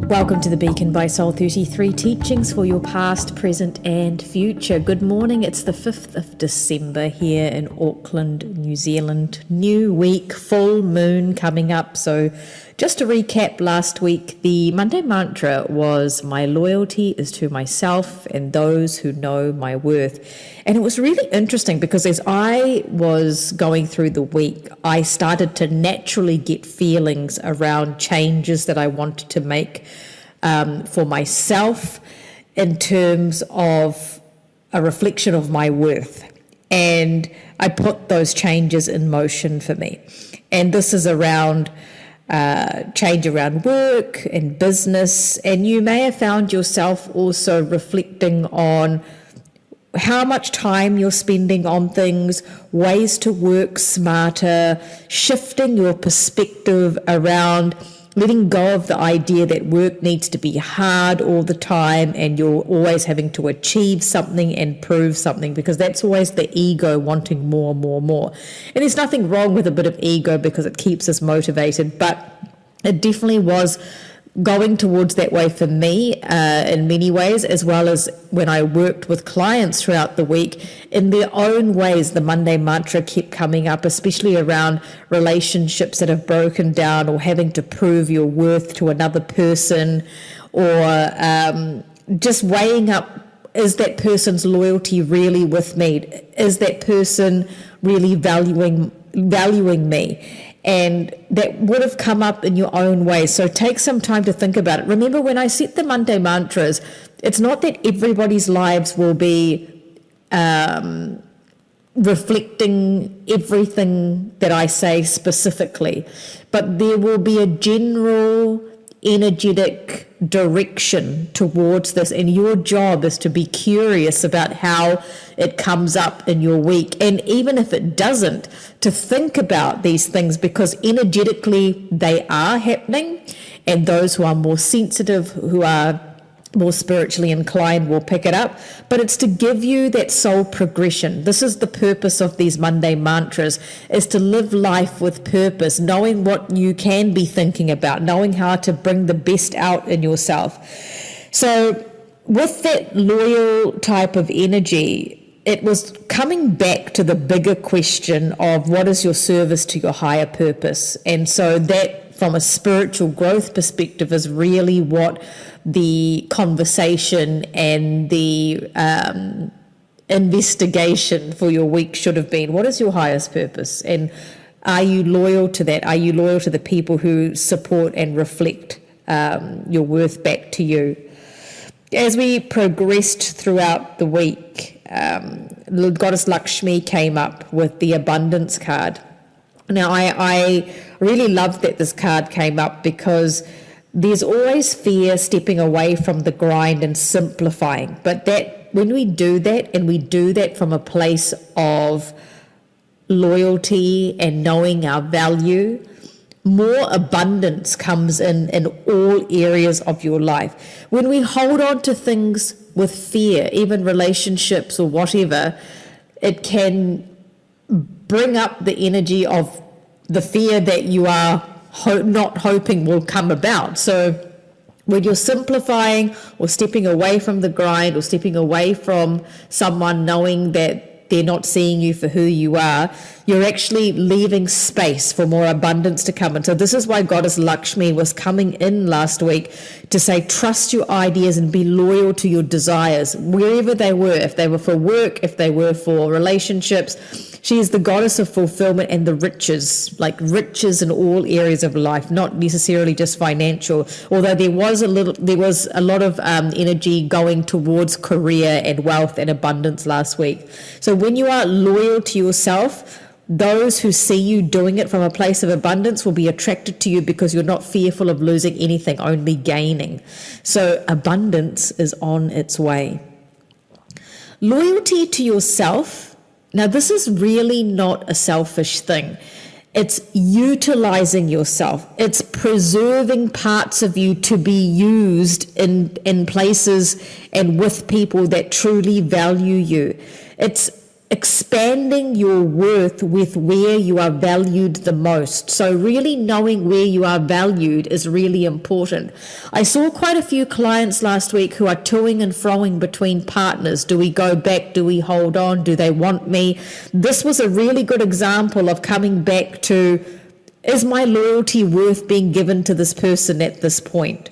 Welcome to the Beacon by Soul 33, teachings for your past, present and future. Good morning, it's the 5th of December here in Auckland, New Zealand. New week, full moon coming up. So just to recap last week, the Monday mantra was my loyalty is to myself and those who know my worth. And it was really interesting because as I was going through the week, I started to naturally get feelings around changes that I wanted to make for myself in terms of a reflection of my worth. And I put those changes in motion for me. And this is around change around work and business. And you may have found yourself also reflecting on how much time you're spending on things, ways to work smarter, shifting your perspective around letting go of the idea that work needs to be hard all the time and you're always having to achieve something and prove something, because that's always the ego wanting more. And there's nothing wrong with a bit of ego because it keeps us motivated, but it definitely was going towards that way for me in many ways, as well as when I worked with clients throughout the week. In their own ways, the Monday mantra kept coming up, especially around relationships that have broken down or having to prove your worth to another person, or just weighing up, is that person's loyalty really with me? Is that person really valuing me? And that would have come up in your own way. So take some time to think about it. Remember, when I set the Monday mantras, it's not that everybody's lives will be reflecting everything that I say specifically, but there will be a general energetic direction towards this, and your job is to be curious about how it comes up in your week, and even if it doesn't, to think about these things, because energetically they are happening, and those who are more sensitive, who are more spiritually inclined, will pick it up. But it's to give you that soul progression. This is the purpose of these Monday mantras, is to live life with purpose, knowing what you can be thinking about, knowing how to bring the best out in yourself. So with that loyal type of energy, it was coming back to the bigger question of what is your service to your higher purpose. And so that, from a spiritual growth perspective, is really what the conversation and the investigation for your week should have been. What is your highest purpose? And are you loyal to that? Are you loyal to the people who support and reflect your worth back to you? As we progressed throughout the week, Goddess Lakshmi came up with the abundance card. Now, I really loved that this card came up, because there's always fear stepping away from the grind and simplifying. But that when we do that, and we do that from a place of loyalty and knowing our value, more abundance comes in all areas of your life. When we hold on to things with fear, even relationships or whatever, it can bring up the energy of the fear that you are not hoping will come about. So when you're simplifying or stepping away from the grind, or stepping away from someone knowing that they're not seeing you for who you are, you're actually leaving space for more abundance to come. And so this is why Goddess Lakshmi was coming in last week to say, trust your ideas and be loyal to your desires, wherever they were, if they were for work, if they were for relationships. She is the goddess of fulfillment and the riches, like riches in all areas of life, not necessarily just financial, although there was a lot of energy going towards career and wealth and abundance last week. So when you are loyal to yourself, those who see you doing it from a place of abundance will be attracted to you, because you're not fearful of losing anything, only gaining. So abundance is on its way. Loyalty to yourself. Now, this is really not a selfish thing. It's utilizing yourself. It's preserving parts of you to be used in places and with people that truly value you. It's expanding your worth with where you are valued the most. So really knowing where you are valued is really important. I saw quite a few clients last week who are toing and froing between partners. Do we go back? Do we hold on? Do they want me? This was a really good example of coming back to, is my loyalty worth being given to this person at this point?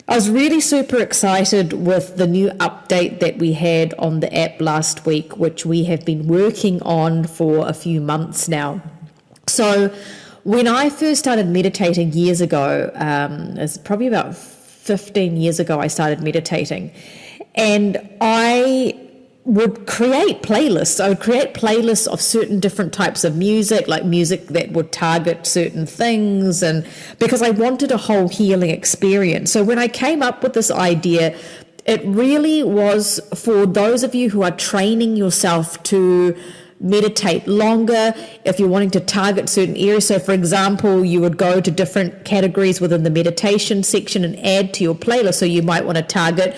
I was really super excited with the new update that we had on the app last week, which we have been working on for a few months now. So when I first started meditating years ago, it's probably about 15 years ago I started meditating, and I would create playlists. I would create playlists of certain different types of music, like music that would target certain things, and because I wanted a whole healing experience. So when I came up with this idea, it really was for those of you who are training yourself to meditate longer, if you're wanting to target certain areas. So for example, you would go to different categories within the meditation section and add to your playlist. So you might want to target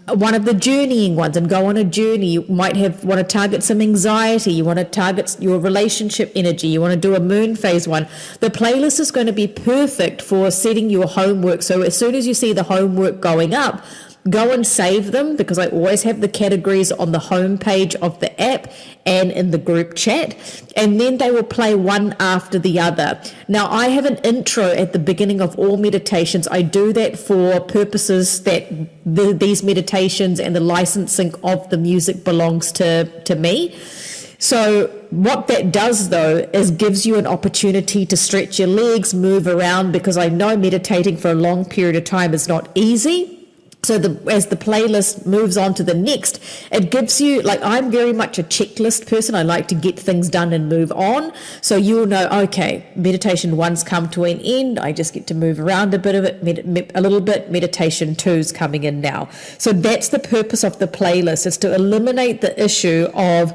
one of the journeying ones and go on a journey. You might want to target some anxiety. You want to target your relationship energy. You want to do a moon phase one. The playlist is going to be perfect for setting your homework. So as soon as you see the homework going up, go and save them, because I always have the categories on the home page of the app and in the group chat, and then they will play one after the other. Now, I have an intro at the beginning of all meditations. I do that for purposes that these meditations and the licensing of the music belongs to me. So what that does, though, is gives you an opportunity to stretch your legs, move around, because I know meditating for a long period of time is not easy. So as the playlist moves on to the next, it gives you, like, I'm very much a checklist person. I like to get things done and move on. So you'll know, okay, meditation one's come to an end. I just get to move around a bit of it, a little bit. Meditation two's coming in now. So that's the purpose of the playlist. It's to eliminate the issue of,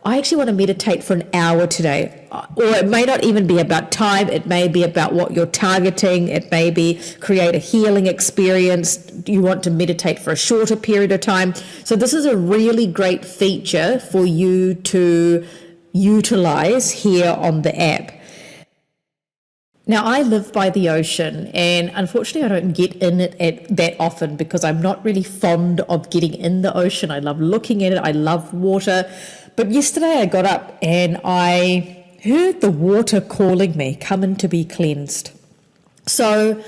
I actually want to meditate for an hour today. Or it may not even be about time. It may be about what you're targeting. It may be create a healing experience. You want to meditate for a shorter period of time. So this is a really great feature for you to utilize here on the app. Now, I live by the ocean, and unfortunately I don't get in it that often because I'm not really fond of getting in the ocean. I love looking at it. I love water. But yesterday I got up and I heard the water calling me, coming to be cleansed. So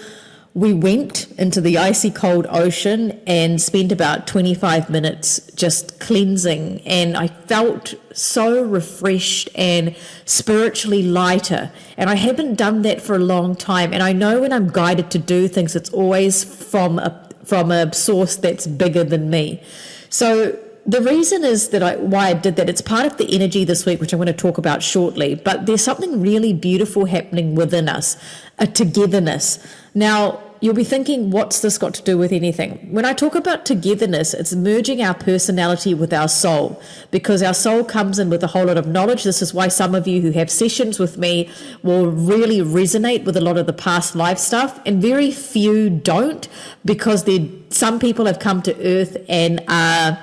we went into the icy cold ocean and spent about 25 minutes just cleansing, and I felt so refreshed and spiritually lighter. And I haven't done that for a long time. And I know when I'm guided to do things, it's always from a source that's bigger than me. So the reason is that why I did that, it's part of the energy this week, which I'm going to talk about shortly, but there's something really beautiful happening within us, a togetherness. Now, you'll be thinking, what's this got to do with anything? When I talk about togetherness, it's merging our personality with our soul, because our soul comes in with a whole lot of knowledge. This is why some of you who have sessions with me will really resonate with a lot of the past life stuff, and very few don't, because some people have come to earth and are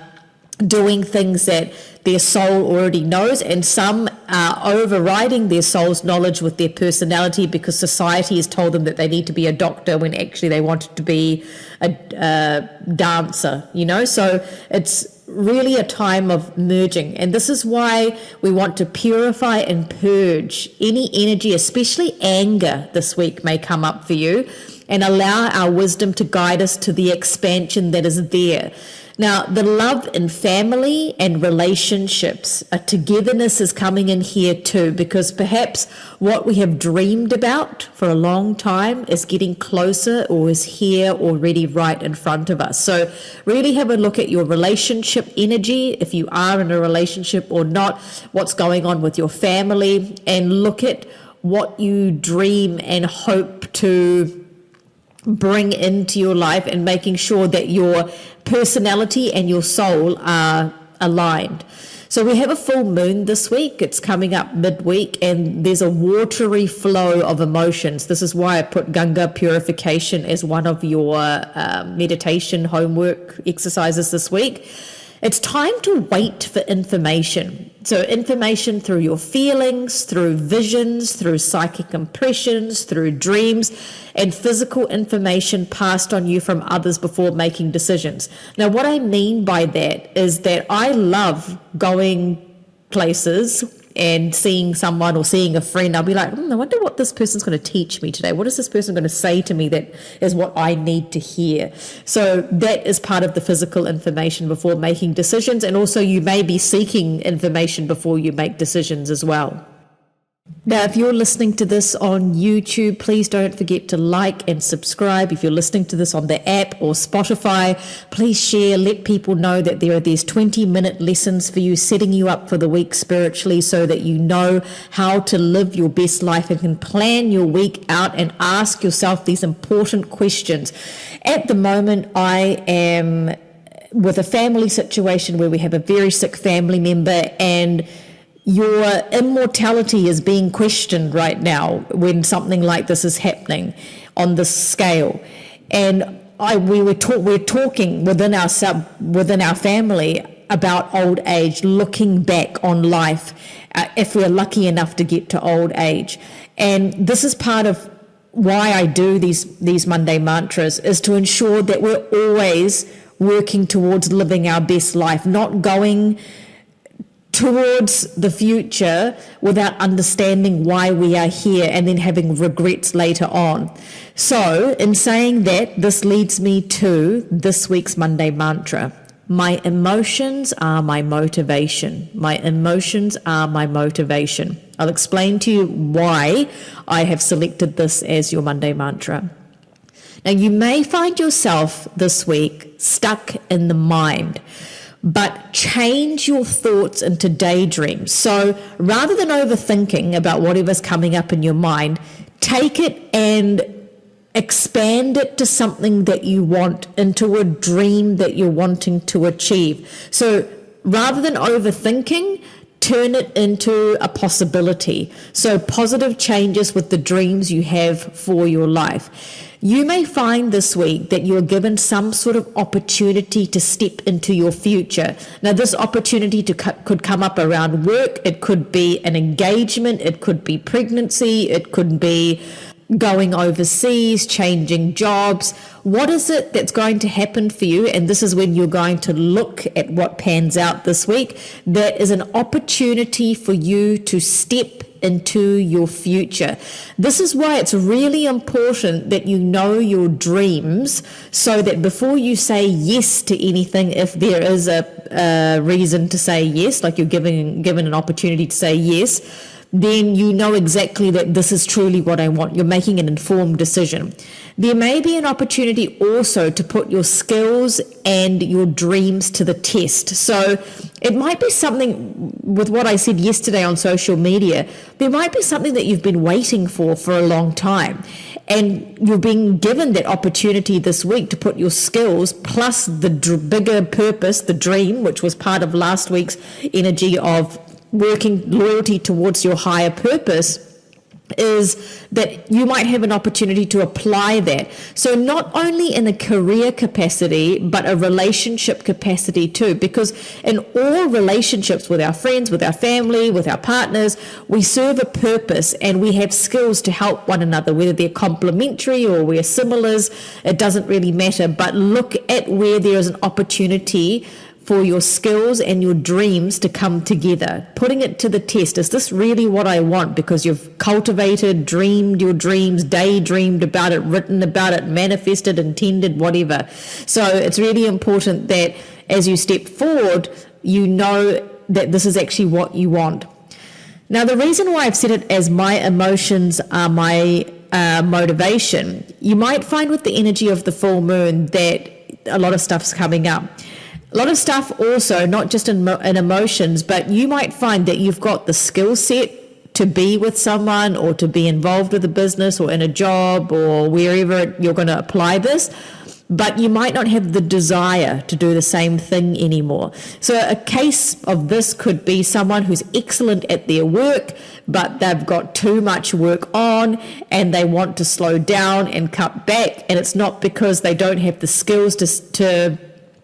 doing things that their soul already knows, and some are overriding their soul's knowledge with their personality because society has told them that they need to be a doctor when actually they wanted to be a dancer, So it's really a time of merging, and this is why we want to purify and purge any energy, especially anger this week may come up for you, and allow our wisdom to guide us to the expansion that is there. Now, the love in family and relationships, a togetherness is coming in here too, because perhaps what we have dreamed about for a long time is getting closer or is here already right in front of us. So really have a look at your relationship energy, if you are in a relationship or not, what's going on with your family, and look at what you dream and hope to bring into your life, and making sure that your personality and your soul are aligned. So we have a full moon this week. It's coming up midweek, and there's a watery flow of emotions. This is why I put Ganga purification as one of your meditation homework exercises this week. It's time to wait for information. So information through your feelings, through visions, through psychic impressions, through dreams, and physical information passed on you from others before making decisions. Now, what I mean by that is that I love going places and seeing someone or seeing a friend. I'll be like, I wonder what this person's going to teach me today. What is this person going to say to me that is what I need to hear? So that is part of the physical information before making decisions. And also you may be seeking information before you make decisions as well. Now, if you're listening to this on YouTube, please don't forget to like and subscribe. If you're listening to this on the app or Spotify, please share, let people know that there are these 20-minute lessons for you, setting you up for the week spiritually so that you know how to live your best life and can plan your week out and ask yourself these important questions. At the moment, I am with a family situation where we have a very sick family member, and your immortality is being questioned right now when something like this is happening on this scale. And we're talking within our family about old age, looking back on life, if we're lucky enough to get to old age. And this is part of why I do these Monday mantras, is to ensure that we're always working towards living our best life, not going towards the future without understanding why we are here and then having regrets later on. So in saying that, this leads me to this week's Monday mantra. My emotions are my motivation. My emotions are my motivation. I'll explain to you why I have selected this as your Monday mantra. Now, you may find yourself this week stuck in the mind, but change your thoughts into daydreams. So rather than overthinking about whatever's coming up in your mind, take it and expand it to something that you want, into a dream that you're wanting to achieve. So rather than overthinking, turn it into a possibility. So positive changes with the dreams you have for your life. You may find this week that you're given some sort of opportunity to step into your future. Now, this opportunity could come up around work. It could be an engagement. It could be pregnancy. It could be going overseas, changing jobs. What is it that's going to happen for you? And this is when you're going to look at what pans out this week. There is an opportunity for you to step into your future. This is why it's really important that you know your dreams, so that before you say yes to anything, if there is a reason to say yes, like you're given an opportunity to say yes, then you know exactly that this is truly what I want. You're making an informed decision. There may be an opportunity also to put your skills and your dreams to the test. So it might be something, with what I said yesterday on social media, there might be something that you've been waiting for a long time. And you're being given that opportunity this week to put your skills plus the bigger purpose, the dream, which was part of last week's energy of working loyalty towards your higher purpose, is that you might have an opportunity to apply that. So not only in a career capacity, but a relationship capacity too, because in all relationships with our friends, with our family, with our partners, we serve a purpose and we have skills to help one another, whether they're complementary or we're similars, it doesn't really matter. But look at where there is an opportunity for your skills and your dreams to come together, putting it to the test. Is this really what I want? Because you've cultivated, dreamed your dreams, daydreamed about it, written about it, manifested, intended, whatever. So it's really important that as you step forward, you know that this is actually what you want. Now, the reason why I've said it as my emotions are my motivation, you might find with the energy of the full moon that a lot of stuff's coming up. A lot of stuff also, not just in emotions, but you might find that you've got the skill set to be with someone or to be involved with a business or in a job or wherever you're going to apply this, but you might not have the desire to do the same thing anymore. So a case of this could be someone who's excellent at their work, but they've got too much work on and they want to slow down and cut back. And it's not because they don't have the skills to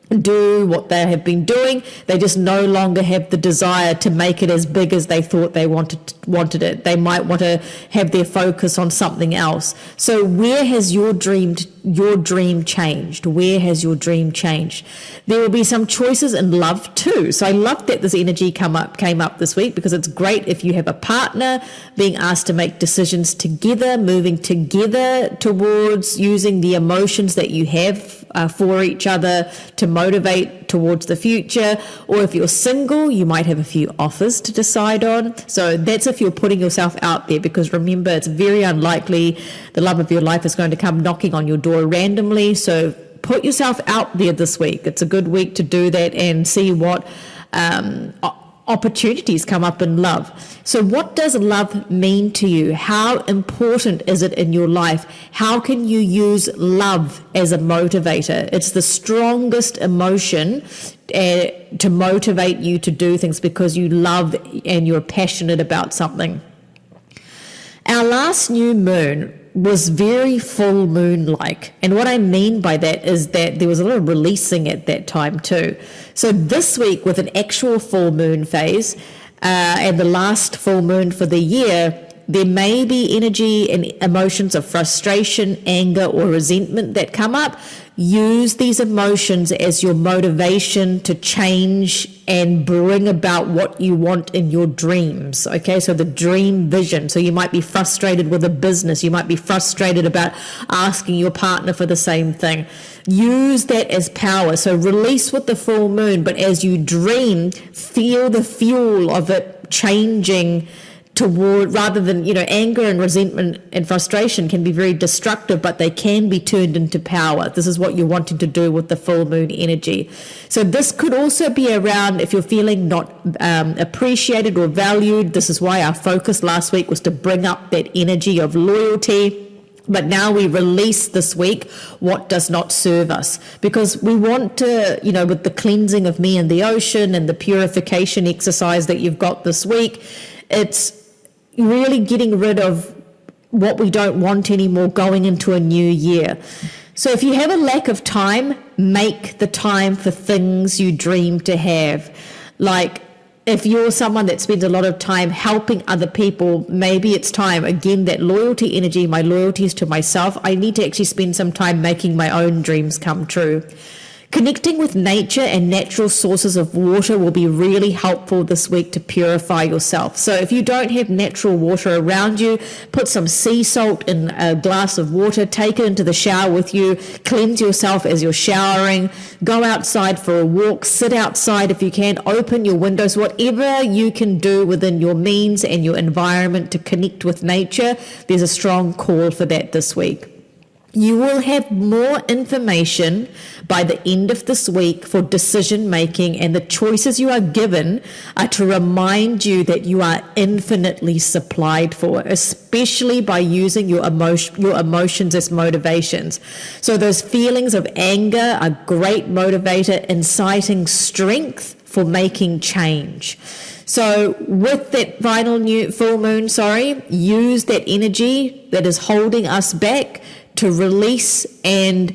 do what they have been doing. They just no longer have the desire to make it as big as they thought they wanted it. They might want to have their focus on something else. So where has your dream changed? Where has your dream changed? There will be some choices in love too. So I love that this energy came up this week, because it's great if you have a partner, being asked to make decisions together, moving together towards using the emotions that you have for each other to motivate towards the future. Or if you're single, you might have a few offers to decide on. So that's if you're putting yourself out there, because remember, it's very unlikely the love of your life is going to come knocking on your door randomly. So put yourself out there this week. It's a good week to do that and see what opportunities come up in love. So what does love mean to you? How important is it in your life? How can you use love as a motivator? It's the strongest emotion to motivate you to do things, because you love and you're passionate about something. Our last new moon was very full moon-like. And what I mean by that is that there was a lot of releasing at that time too. So this week, with an actual full moon phase and the last full moon for the year, there may be energy and emotions of frustration, anger, or resentment that come up. Use these emotions as your motivation to change and bring about what you want in your dreams. Okay, so the dream vision. So you might be frustrated with a business. You might be frustrated about asking your partner for the same thing. Use that as power. So release with the full moon, but as you dream, feel the fuel of it changing toward, rather than, anger and resentment and frustration can be very destructive, but they can be turned into power. This is what you're wanting to do with the full moon energy. So this could also be around if you're feeling not appreciated or valued. This is why our focus last week was to bring up that energy of loyalty. But now we release this week what does not serve us, because we want to, with the cleansing of me and the ocean and the purification exercise that you've got this week, it's really getting rid of what we don't want anymore going into a new year. So if you have a lack of time, make the time for things you dream to have. Like if you're someone that spends a lot of time helping other people, maybe it's time, again, that loyalty energy, my loyalty is to myself. I need to actually spend some time making my own dreams come true. Connecting with nature and natural sources of water will be really helpful this week to purify yourself. So if you don't have natural water around you, put some sea salt in a glass of water, take it into the shower with you, cleanse yourself as you're showering, go outside for a walk, sit outside if you can, open your windows, whatever you can do within your means and your environment to connect with nature. There's a strong call for that this week. You will have more information by the end of this week for decision making, and the choices you are given are to remind you that you are infinitely supplied for, especially by using your emotions as motivations. So those feelings of anger are a great motivator, inciting strength for making change. So with that full moon, use that energy that is holding us back to release and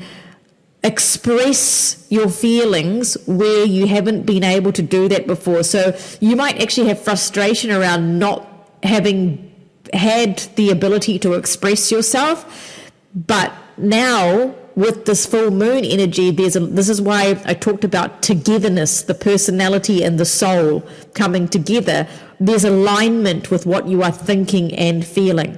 express your feelings where you haven't been able to do that before. So you might actually have frustration around not having had the ability to express yourself, but now with this full moon energy, this is why I talked about togetherness, the personality and the soul coming together. There's alignment with what you are thinking and feeling.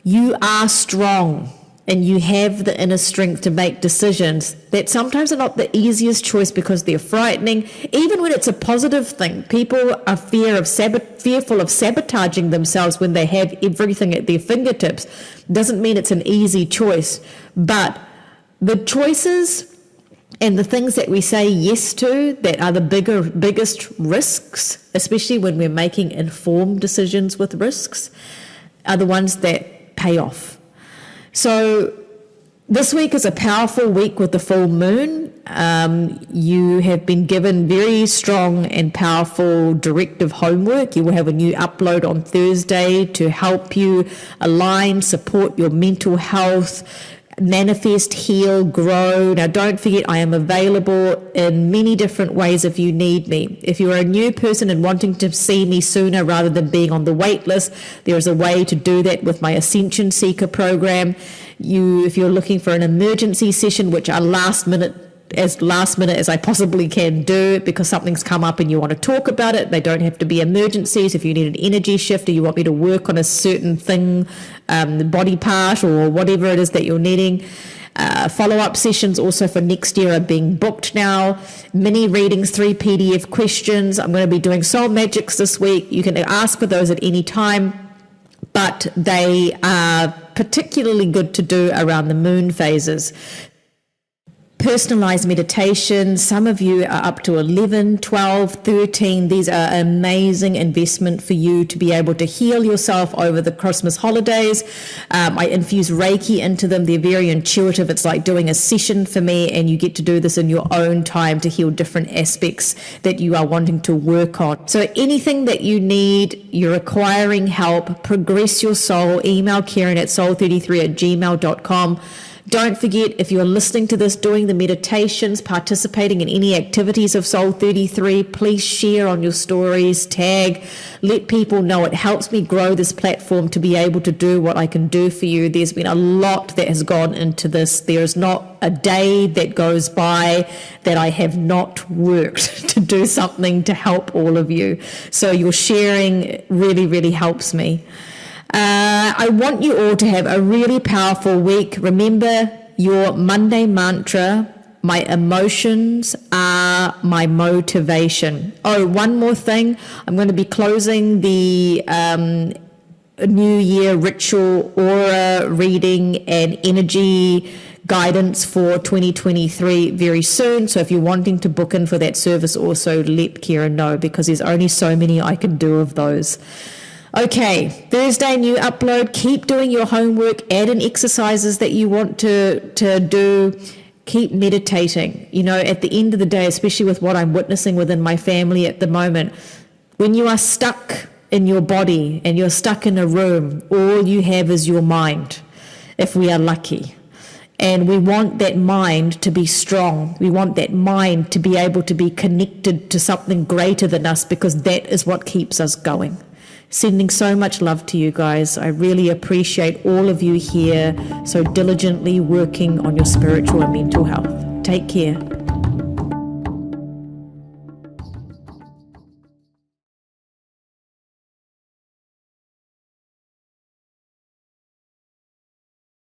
You are strong. And you have the inner strength to make decisions that sometimes are not the easiest choice because they're frightening. Even when it's a positive thing, people are fearful of sabotaging themselves when they have everything at their fingertips. Doesn't mean it's an easy choice, but the choices and the things that we say yes to that are the biggest risks, especially when we're making informed decisions with risks, are the ones that pay off. So this week is a powerful week with the full moon. You have been given very strong and powerful directive homework. You will have a new upload on Thursday to help you align, support your mental health, manifest, heal, grow. Now, don't forget, I am available in many different ways if you need me. If you're a new person and wanting to see me sooner rather than being on the wait list, there is a way to do that with my Ascension Seeker program. If you're looking for an emergency session, which are last minute as I possibly can do because something's come up and you want to talk about it. They don't have to be emergencies. If you need an energy shift or you want me to work on a certain thing, body part or whatever it is that you're needing. Follow-up sessions also for next year are being booked now. Mini readings, 3 PDF questions. I'm going to be doing soul magics this week. You can ask for those at any time, but they are particularly good to do around the moon phases. Personalized meditation, some of you are up to 11, 12, 13. These are an amazing investment for you to be able to heal yourself over the Christmas holidays. I infuse Reiki into them. They're very intuitive. It's like doing a session for me, and you get to do this in your own time to heal different aspects that you are wanting to work on. So anything that you need, you're requiring help, progress your soul, email Karen at soul33@gmail.com. Don't forget, if you're listening to this, doing the meditations, participating in any activities of Soul 33, please share on your stories, tag, let people know. It helps me grow this platform to be able to do what I can do for you. There's been a lot that has gone into this. There's not a day that goes by that I have not worked to do something to help all of you. So your sharing really, really helps me. I want you all to have a really powerful week. Remember your Monday mantra, my emotions are my motivation. Oh, one more thing. I'm going to be closing the New Year ritual aura reading and energy guidance for 2023 very soon. So if you're wanting to book in for that service, also let Kira know, because there's only so many I can do of those. Okay, Thursday, new upload. Keep doing your homework. Add in exercises that you want to do. Keep meditating. You know, at the end of the day, especially with what I'm witnessing within my family at the moment, when you are stuck in your body and you're stuck in a room, all you have is your mind, if we are lucky. And we want that mind to be strong. We want that mind to be able to be connected to something greater than us, because that is what keeps us going. Sending so much love to you guys. I really appreciate all of you here so diligently working on your spiritual and mental health. Take care.